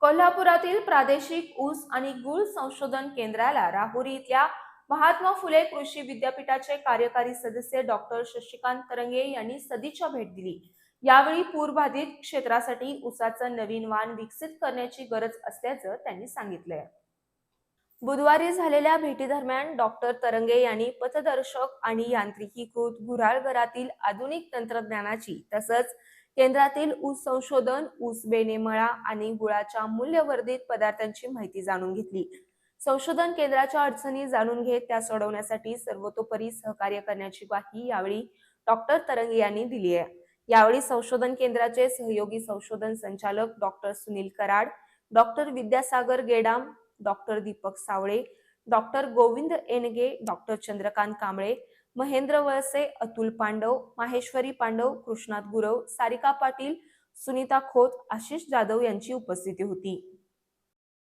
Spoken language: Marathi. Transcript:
कोल्हापुरातील प्रादेशिक ऊस आणि गूळ संशोधन केंद्राला राहुरी इथल्या महात्मा फुले कृषी विद्यापीठाचे कार्यकारी सदस्य डॉक्टर शशिकांत तरंगे यांनी सदिच्छा भेट दिली। यावेळी पूरबाधित क्षेत्रासाठी ऊसाचं नवीन वाण विकसित करण्याची गरज असल्याचं त्यांनी सांगितलंय। बुधवारी झालेल्या भेटीदरम्यान डॉक्टर तरंगे यांनी पथदर्शक आणि यांत्रिकीकृत गुऱ्हाळघरातील आधुनिक तंत्रज्ञानाची तसंच केंद्रातील ऊस संशोधन, ऊस बेणे मळा आणि गुळाच्या मूल्यवर्धित पदार्थांची माहिती जाणून घेतली। संशोधन केंद्राच्या अडचणी जाणून घेत त्या सोडवण्यासाठी सर्वतोपरी सहकार्य करण्याची ग्वाही यावेळी डॉक्टर तरंगे यांनी दिली आहे। यावेळी संशोधन केंद्राचे सहयोगी संशोधन संचालक doctor Sunil Karad, doctor Vidyasagar Gedam, doctor Deepak Savale, doctor Govind Enage, doctor Chandrakant Kamble, Mahendra Walse, Atul Pandav, Maheshwari Pandav, Krishnat Gurav, Sarika Patil, Sunita Khot, Ashish Jadhav यांची उपस्थिती होती।